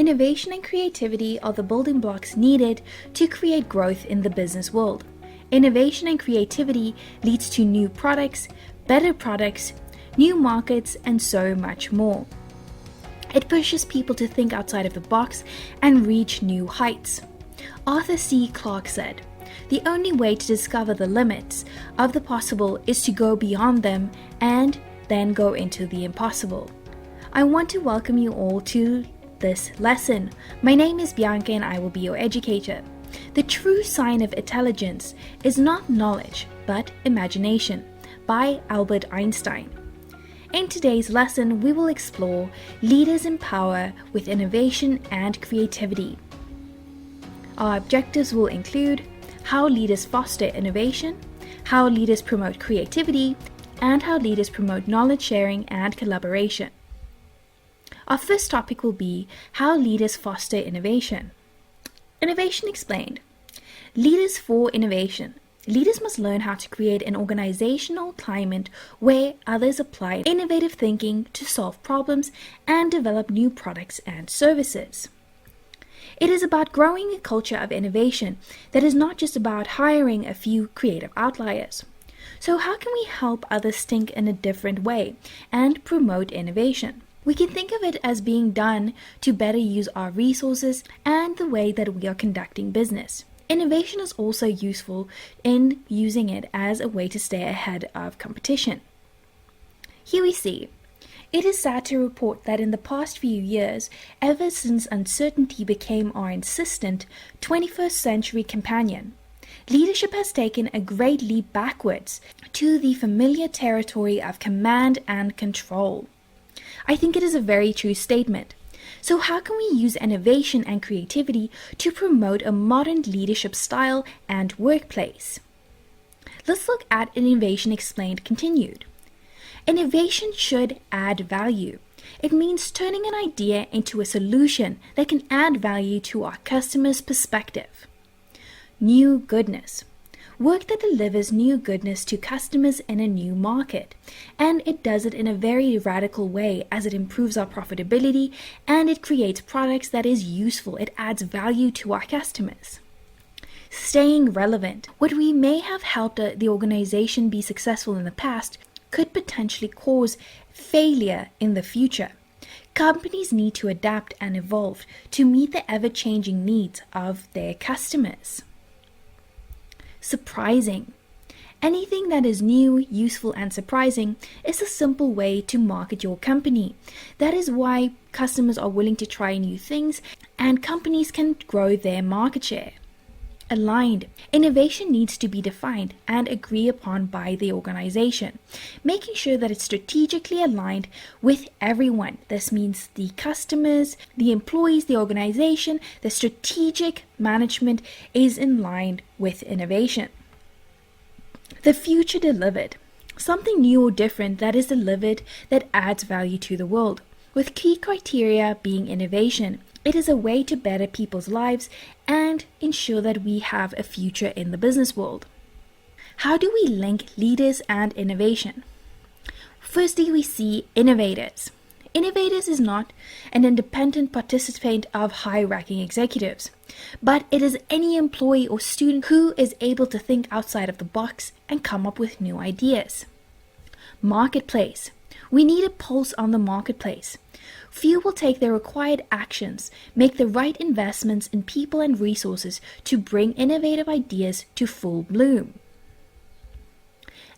Innovation and creativity are the building blocks needed to create growth in the business world. Innovation and creativity leads to new products, better products, new markets, and so much more. It pushes people to think outside of the box and reach new heights. Arthur C. Clarke said, "The only way to discover the limits of the possible is to go beyond them and then go into the impossible." I want to welcome you all to this lesson. My name is Bianca and I will be your educator. The true sign of intelligence is not knowledge, but imagination, by Albert Einstein. In today's lesson, we will explore leaders in power with innovation and creativity. Our objectives will include how leaders foster innovation, how leaders promote creativity, and how leaders promote knowledge sharing and collaboration. Our first topic will be how leaders foster innovation. Innovation explained. Leaders for innovation. Leaders must learn how to create an organizational climate where others apply innovative thinking to solve problems and develop new products and services. It is about growing a culture of innovation that is not just about hiring a few creative outliers. So how can we help others think in a different way and promote innovation? We can think of it as being done to better use our resources and the way that we are conducting business. Innovation is also useful in using it as a way to stay ahead of competition. Here we see, it is sad to report that in the past few years, ever since uncertainty became our insistent 21st century companion, leadership has taken a great leap backwards to the familiar territory of command and control. I think it is a very true statement. So how can we use innovation and creativity to promote a modern leadership style and workplace? Let's look at Innovation Explained continued. Innovation should add value. It means turning an idea into a solution that can add value to our customer's perspective. New goodness. Work that delivers new goodness to customers in a new market. And it does it in a very radical way as it improves our profitability and it creates products that is useful. It adds value to our customers. Staying relevant. What we may have helped the organization be successful in the past could potentially cause failure in the future. Companies need to adapt and evolve to meet the ever-changing needs of their customers. Surprising. Anything that is new, useful, and surprising is a simple way to market your company. That is why customers are willing to try new things and companies can grow their market share. Aligned. Innovation needs to be defined and agreed upon by the organization, making sure that it's strategically aligned with everyone. This means the customers, the employees, the organization, the strategic management is in line with innovation. The future delivered. Something new or different that is delivered that adds value to the world, with key criteria being innovation. It is a way to better people's lives and ensure that we have a future in the business world. How do we link leaders and innovation? Firstly, we see innovators. Innovators is not an independent participant of high-ranking executives, but it is any employee or student who is able to think outside of the box and come up with new ideas. Marketplace. We need a pulse on the marketplace. Few will take the required actions, make the right investments in people and resources to bring innovative ideas to full bloom.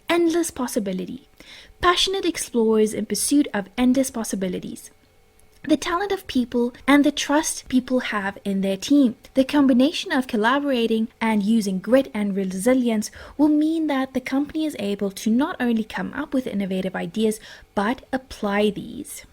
Endless possibility. Passionate explorers in pursuit of endless possibilities. The talent of people and the trust people have in their team. The combination of collaborating and using grit and resilience will mean that the company is able to not only come up with innovative ideas, but apply these.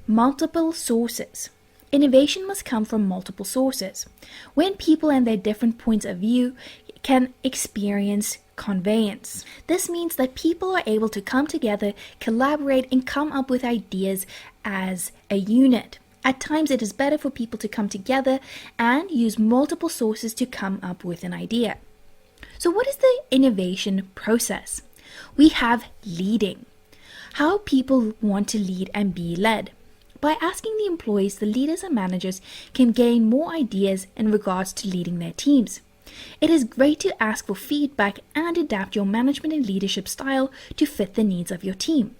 Multiple sources. Innovation must come from multiple sources. When people and their different points of view can experience conveyance. This means that people are able to come together, collaborate, and come up with ideas as a unit. At times, it is better for people to come together and use multiple sources to come up with an idea. So what is the innovation process? We have leading. How people want to lead and be led. By asking the employees, the leaders and managers can gain more ideas in regards to leading their teams. It is great to ask for feedback and adapt your management and leadership style to fit the needs of your team.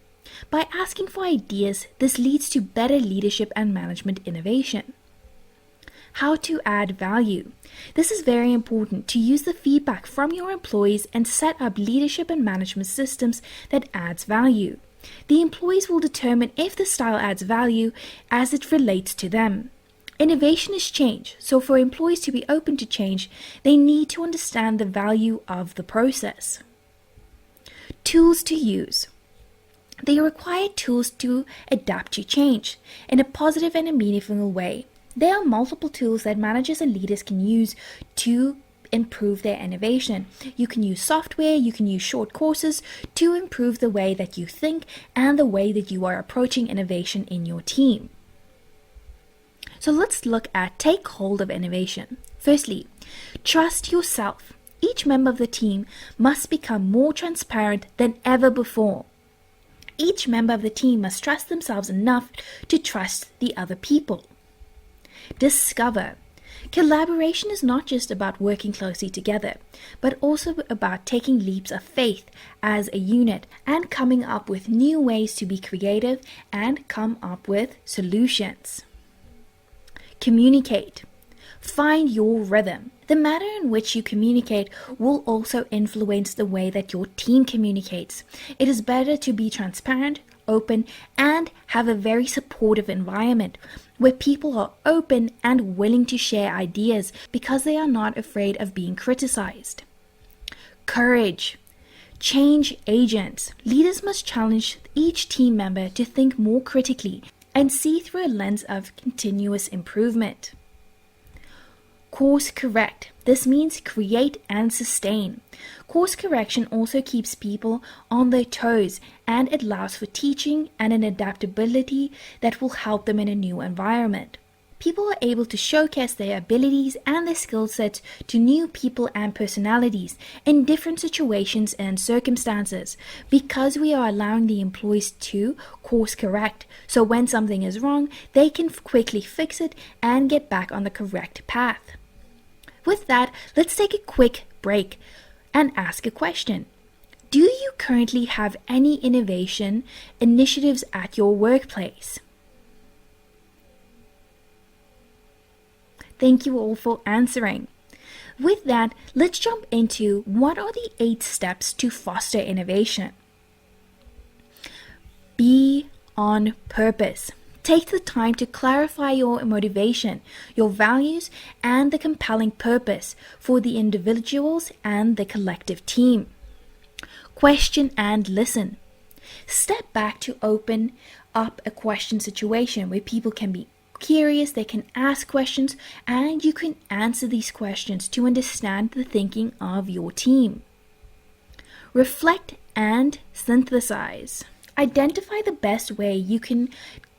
By asking for ideas, this leads to better leadership and management innovation. How to add value. This is very important to use the feedback from your employees and set up leadership and management systems that adds value. The employees will determine if the style adds value as it relates to them. Innovation is change, so for employees to be open to change, they need to understand the value of the process. Tools to use. They require tools to adapt to change in a positive and a meaningful way. There are multiple tools that managers and leaders can use to improve their innovation. You can use software, you can use short courses to improve the way that you think and the way that you are approaching innovation in your team. So let's look at take hold of innovation. Firstly, trust yourself. Each member of the team must become more transparent than ever before. Each member of the team must trust themselves enough to trust the other people. Discover. Collaboration is not just about working closely together, but also about taking leaps of faith as a unit and coming up with new ways to be creative and come up with solutions. Communicate. Find your rhythm. The manner in which you communicate will also influence the way that your team communicates. It is better to be transparent, open, and have a very supportive environment where people are open and willing to share ideas because they are not afraid of being criticized. Courage. Change agents. Leaders must challenge each team member to think more critically and see through a lens of continuous improvement. Course correct. This means create and sustain. Course correction also keeps people on their toes and it allows for teaching and an adaptability that will help them in a new environment. People are able to showcase their abilities and their skill sets to new people and personalities in different situations and circumstances because we are allowing the employees to course correct. So when something is wrong, they can quickly fix it and get back on the correct path. With that, let's take a quick break and ask a question. Do you currently have any innovation initiatives at your workplace? Thank you all for answering. With that, let's jump into what are the 8 steps to foster innovation. Be on purpose. Take the time to clarify your motivation, your values, and the compelling purpose for the individuals and the collective team. Question and listen. Step back to open up a question situation where people can be curious, they can ask questions, and you can answer these questions to understand the thinking of your team. Reflect and synthesize. Identify the best way you can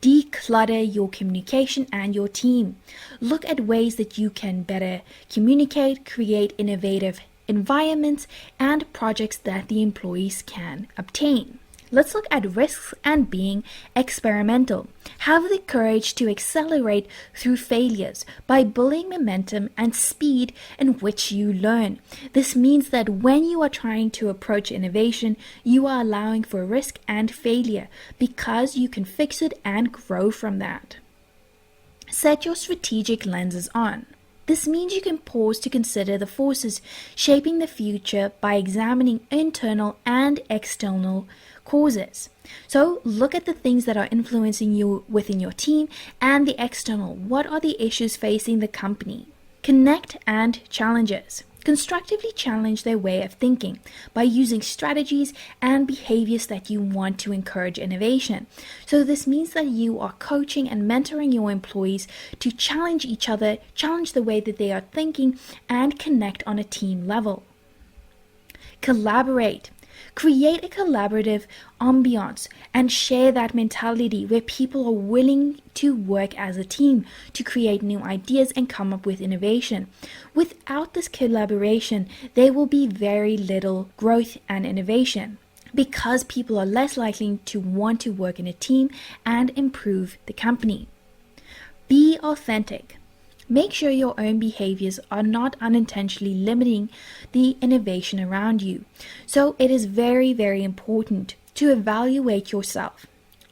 declutter your communication and your team. Look at ways that you can better communicate, create innovative environments and projects that the employees can obtain. Let's look at risks and being experimental. Have the courage to accelerate through failures by building momentum and speed in which you learn. This means that when you are trying to approach innovation, you are allowing for risk and failure because you can fix it and grow from that. Set your strategic lenses on. This means you can pause to consider the forces shaping the future by examining internal and external causes. So look at the things that are influencing you within your team and the external. What are the issues facing the company? Connect and challenges. Constructively challenge their way of thinking by using strategies and behaviors that you want to encourage innovation. So this means that you are coaching and mentoring your employees to challenge each other, challenge the way that they are thinking, and connect on a team level. Collaborate. Create a collaborative ambiance and share that mentality where people are willing to work as a team to create new ideas and come up with innovation. Without this collaboration, there will be very little growth and innovation. because people are less likely to want to work in a team and improve the company. Be authentic. Make sure your own behaviors are not unintentionally limiting the innovation around you. So it is very, very important to evaluate yourself.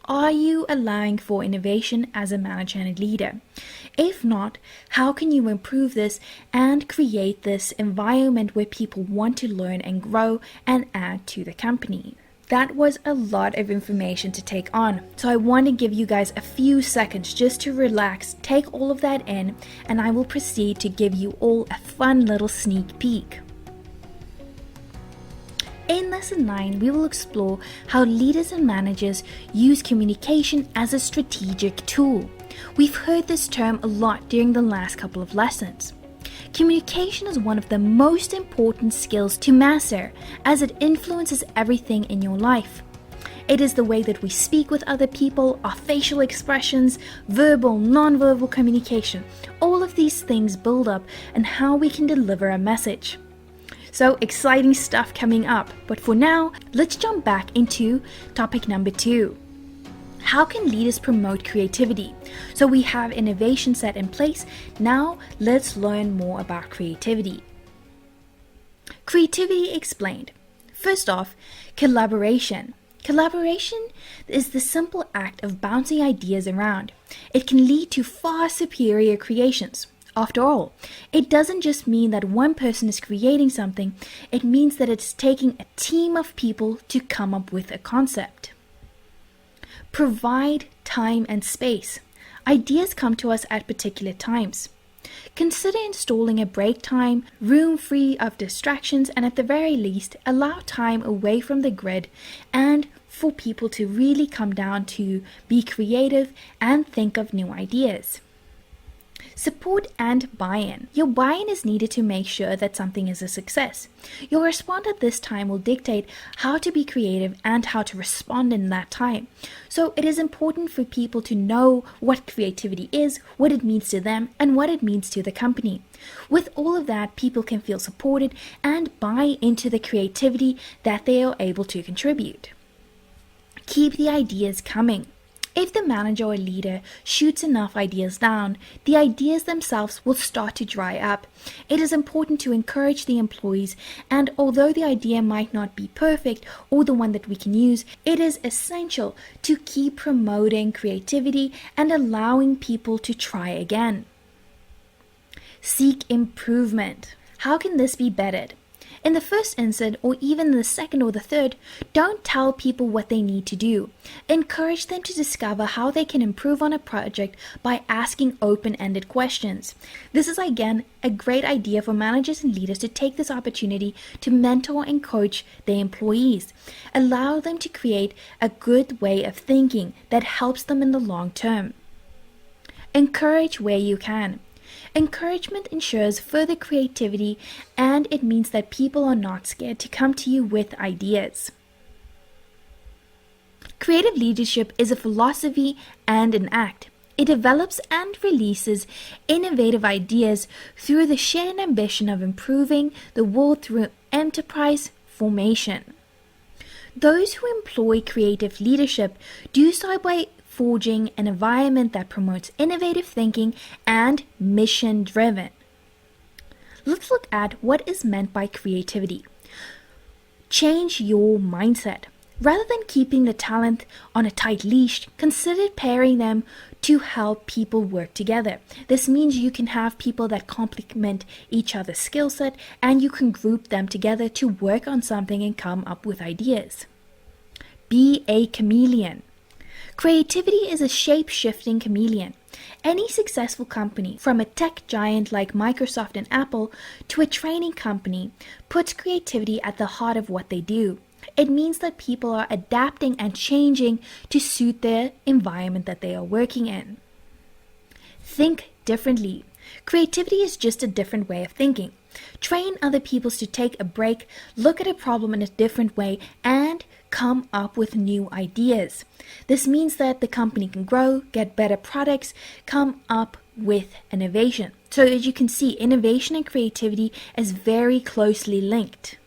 Are you allowing for innovation as a manager and a leader? If not, how can you improve this and create this environment where people want to learn and grow and add to the company? That was a lot of information to take on, so I want to give you guys a few seconds just to relax, take all of that in, and I will proceed to give you all a fun little sneak peek. In Lesson 9, we will explore how leaders and managers use communication as a strategic tool. We've heard this term a lot during the last couple of lessons. Communication is one of the most important skills to master as it influences everything in your life. It is the way that we speak with other people, our facial expressions, verbal, non-verbal communication. All of these things build up and how we can deliver a message. So exciting stuff coming up, but for now, let's jump back into topic number 2. How can leaders promote creativity? So we have innovation set in place. Now let's learn more about creativity. Creativity explained. First off, collaboration. Collaboration is the simple act of bouncing ideas around. It can lead to far superior creations. After all, it doesn't just mean that one person is creating something, it means that it's taking a team of people to come up with a concept. Provide time and space. Ideas come to us at particular times. Consider installing a break time, room free of distractions, and at the very least, allow time away from the grid and for people to really come down to be creative and think of new ideas. Support and buy-in. Your buy-in is needed to make sure that something is a success. Your response at this time will dictate how to be creative and how to respond in that time. So it is important for people to know what creativity is, what it means to them, and what it means to the company. With all of that, people can feel supported and buy into the creativity that they are able to contribute. Keep the ideas coming. If the manager or leader shoots enough ideas down, the ideas themselves will start to dry up. It is important to encourage the employees, and although the idea might not be perfect or the one that we can use, it is essential to keep promoting creativity and allowing people to try again. Seek improvement. How can this be bettered? In the first instant, or even the second or the third, don't tell people what they need to do. Encourage them to discover how they can improve on a project by asking open-ended questions. This is again a great idea for managers and leaders to take this opportunity to mentor and coach their employees. Allow them to create a good way of thinking that helps them in the long term. Encourage where you can. Encouragement ensures further creativity, and it means that people are not scared to come to you with ideas. Creative leadership is a philosophy and an act. It develops and releases innovative ideas through the shared ambition of improving the world through enterprise formation. Those who employ creative leadership do so by forging an environment that promotes innovative thinking and mission-driven. Let's look at what is meant by creativity. Change your mindset. Rather than keeping the talent on a tight leash, consider pairing them to help people work together. This means you can have people that complement each other's skill set, and you can group them together to work on something and come up with ideas. Be a chameleon. Creativity is a shape-shifting chameleon. Any successful company, from a tech giant like Microsoft and Apple to a training company, puts creativity at the heart of what they do. It means that people are adapting and changing to suit the environment that they are working in. Think differently. Creativity is just a different way of thinking. Train other people to take a break, look at a problem in a different way, and come up with new ideas. This means that the company can grow, get better products, come up with innovation. So as you can see, innovation and creativity is very closely linked.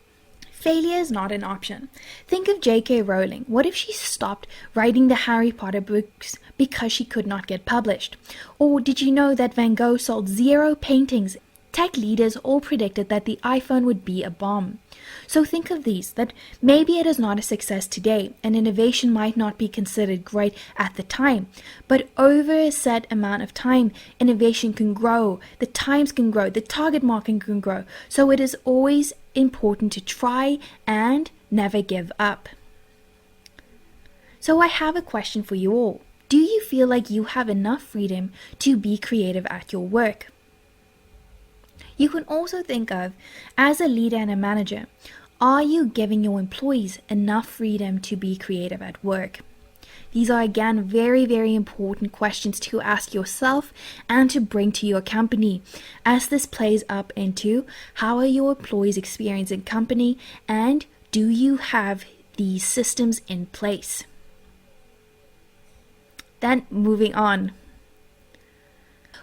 Failure is not an option. Think of J.K. Rowling. What if she stopped writing the Harry Potter books because she could not get published? Or did you know that Van Gogh sold 0 paintings? Tech leaders all predicted that the iPhone would be a bomb. So think of these, that maybe it is not a success today, and innovation might not be considered great at the time, but over a set amount of time, innovation can grow, the times can grow, the target market can grow. So it is always important to try and never give up. So I have a question for you all. Do you feel like you have enough freedom to be creative at your work? You can also think of, as a leader and a manager, are you giving your employees enough freedom to be creative at work? These are again very, very important questions to ask yourself and to bring to your company, as this plays up into how are your employees experiencing company and do you have these systems in place? Then moving on.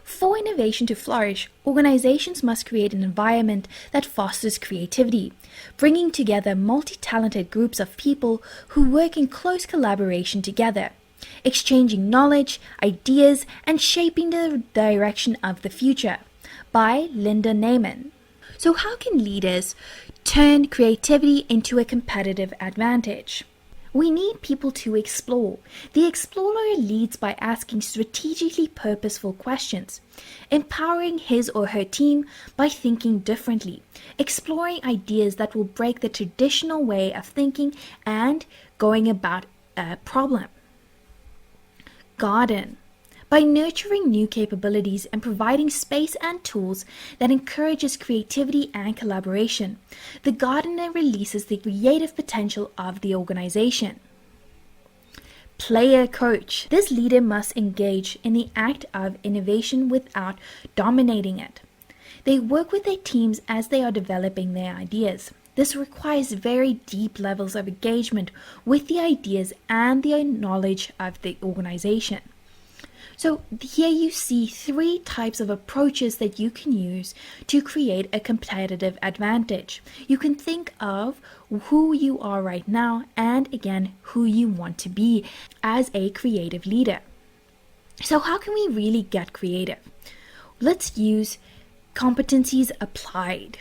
For innovation to flourish, organizations must create an environment that fosters creativity, bringing together multi-talented groups of people who work in close collaboration together, exchanging knowledge, ideas, and shaping the direction of the future. By Linda Naiman. So how can leaders turn creativity into a competitive advantage? We need people to explore. The explorer leads by asking strategically purposeful questions, empowering his or her team by thinking differently, exploring ideas that will break the traditional way of thinking and going about a problem. Garden. By nurturing new capabilities and providing space and tools that encourages creativity and collaboration, the gardener releases the creative potential of the organization. Player coach. This leader must engage in the act of innovation without dominating it. They work with their teams as they are developing their ideas. This requires very deep levels of engagement with the ideas and the knowledge of the organization. So here you see 3 types of approaches that you can use to create a competitive advantage. You can think of who you are right now and again who you want to be as a creative leader. So how can we really get creative? Let's use competencies applied.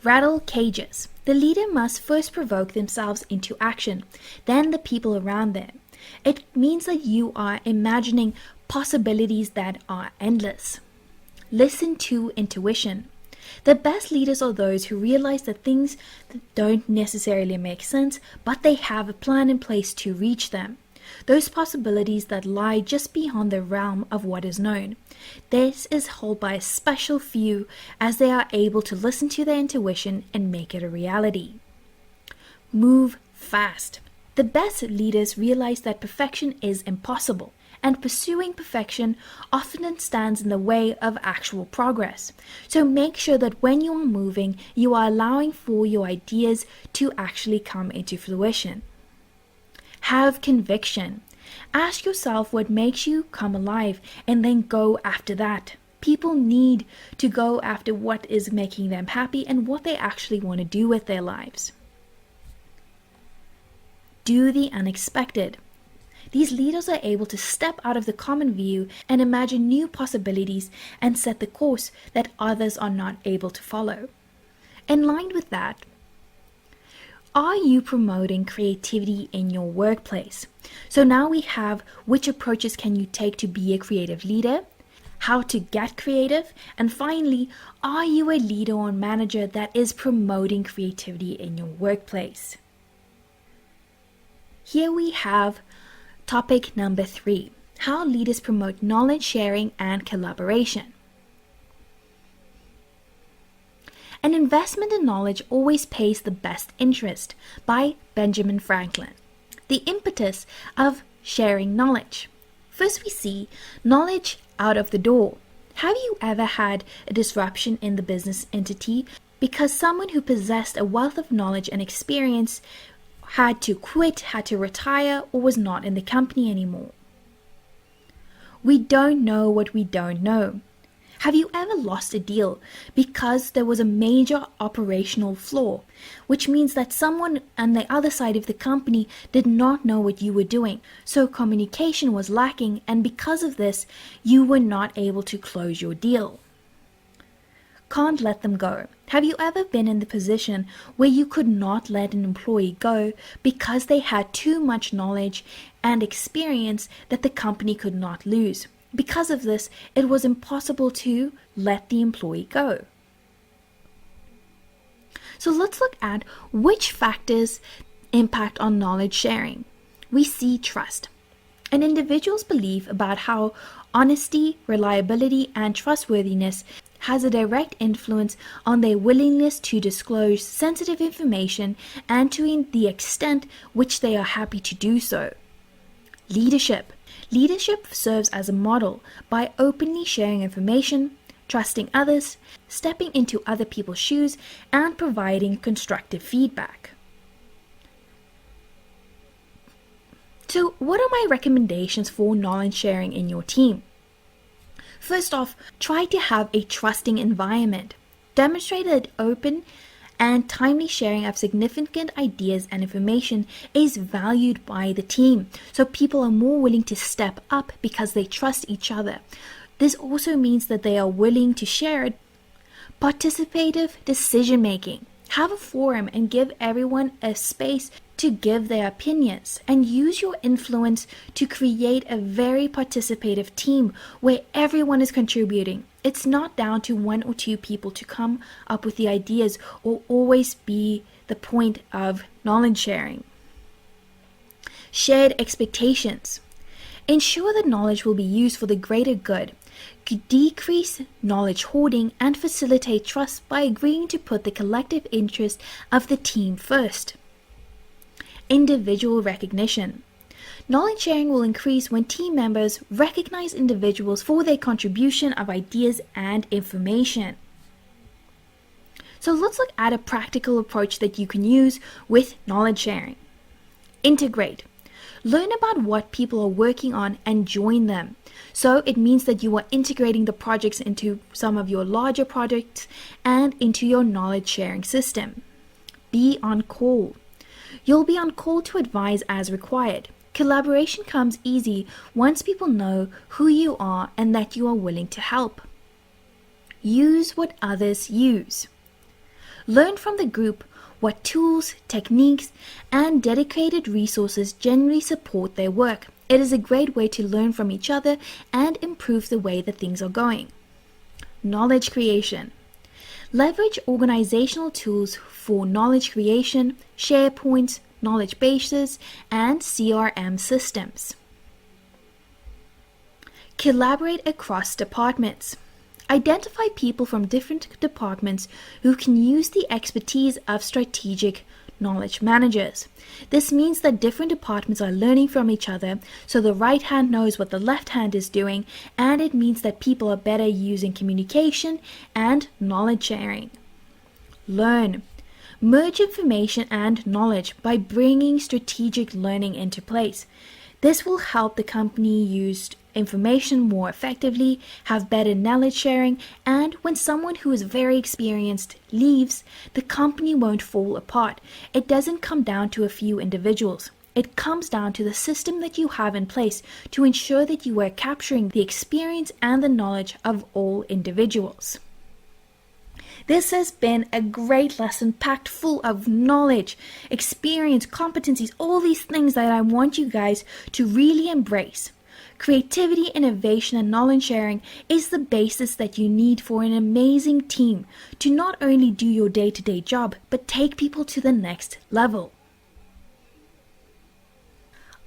Rattle cages. The leader must first provoke themselves into action, then the people around them. It means that you are imagining possibilities that are endless. Listen to intuition. The best leaders are those who realize that things that don't necessarily make sense, but they have a plan in place to reach them. Those possibilities that lie just beyond the realm of what is known. This is held by a special few as they are able to listen to their intuition and make it a reality. Move fast. The best leaders realize that perfection is impossible, and pursuing perfection often stands in the way of actual progress. So make sure that when you are moving, you are allowing for your ideas to actually come into fruition. Have conviction. Ask yourself what makes you come alive and then go after that. People need to go after what is making them happy and what they actually want to do with their lives. Do the unexpected. These leaders are able to step out of the common view and imagine new possibilities and set the course that others are not able to follow. In line with that, are you promoting creativity in your workplace? So now we have which approaches can you take to be a creative leader, how to get creative, and finally, are you a leader or manager that is promoting creativity in your workplace? Here we have topic number 3, how leaders promote knowledge sharing and collaboration. An investment in knowledge always pays the best interest, by Benjamin Franklin. The impetus of sharing knowledge. First we see knowledge out of the door. Have you ever had a disruption in the business entity because someone who possessed a wealth of knowledge and experience had to quit, had to retire, or was not in the company anymore? We don't know what we don't know. Have you ever lost a deal because there was a major operational flaw, which means that someone on the other side of the company did not know what you were doing, so communication was lacking, and because of this, you were not able to close your deal? Can't let them go. Have you ever been in the position where you could not let an employee go because they had too much knowledge and experience that the company could not lose? Because of this, it was impossible to let the employee go. So let's look at which factors impact on knowledge sharing. We see trust. An individual's belief about how honesty, reliability, and trustworthiness has a direct influence on their willingness to disclose sensitive information and to the extent which they are happy to do so. Leadership. Leadership serves as a model by openly sharing information, trusting others, stepping into other people's shoes, and providing constructive feedback. So, what are my recommendations for knowledge sharing in your team? First off, try to have a trusting environment. Demonstrate that open and timely sharing of significant ideas and information is valued by the team, so people are more willing to step up because they trust each other. This also means that they are willing to share it. Participative decision making. Have a forum and give everyone a space to give their opinions, and use your influence to create a very participative team where everyone is contributing. It's not down to one or two people to come up with the ideas or always be the point of knowledge sharing. Shared expectations. Ensure that knowledge will be used for the greater good. Decrease knowledge hoarding and facilitate trust by agreeing to put the collective interest of the team first. Individual recognition. Knowledge sharing will increase when team members recognize individuals for their contribution of ideas and information. So let's look at a practical approach that you can use with knowledge sharing. Integrate. Learn about what people are working on and join them. So it means that you are integrating the projects into some of your larger projects and into your knowledge sharing system. Be on call. You'll be on call to advise as required. Collaboration comes easy once people know who you are and that you are willing to help. Use what others use. Learn from the group what tools, techniques, and dedicated resources generally support their work. It is a great way to learn from each other and improve the way that things are going. Knowledge creation. Leverage organizational tools for knowledge creation, SharePoints, knowledge bases, and CRM systems. Collaborate across departments. Identify people from different departments who can use the expertise of strategic knowledge managers. This means that different departments are learning from each other, so the right hand knows what the left hand is doing, and it means that people are better using communication and knowledge sharing. Learn. Merge information and knowledge by bringing strategic learning into place. This will help the company use information more effectively, have better knowledge sharing, and when someone who is very experienced leaves, the company won't fall apart. It doesn't come down to a few individuals. It comes down to the system that you have in place to ensure that you are capturing the experience and the knowledge of all individuals. This has been a great lesson packed full of knowledge, experience, competencies, all these things that I want you guys to really embrace. Creativity, innovation, and knowledge sharing is the basis that you need for an amazing team to not only do your day-to-day job, but take people to the next level.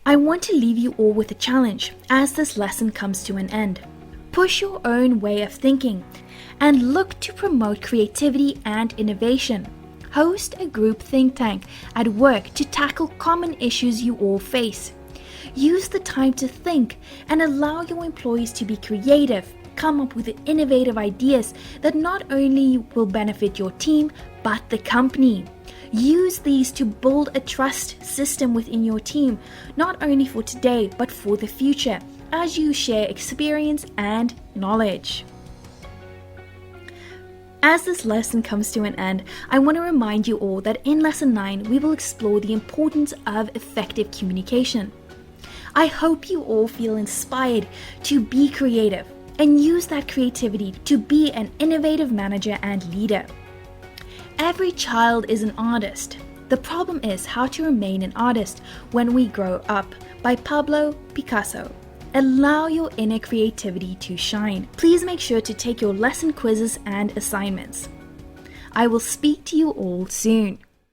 I want to leave you all with a challenge as this lesson comes to an end. Push your own way of thinking and look to promote creativity and innovation. Host a group think tank at work to tackle common issues you all face. Use the time to think and allow your employees to be creative. Come up with innovative ideas that not only will benefit your team, but the company. Use these to build a trust system within your team, not only for today, but for the future, as you share experience and knowledge. As this lesson comes to an end, I want to remind you all that in Lesson 9, we will explore the importance of effective communication. I hope you all feel inspired to be creative and use that creativity to be an innovative manager and leader. Every child is an artist. The problem is how to remain an artist when we grow up, by Pablo Picasso. Allow your inner creativity to shine. Please make sure to take your lesson quizzes and assignments. I will speak to you all soon.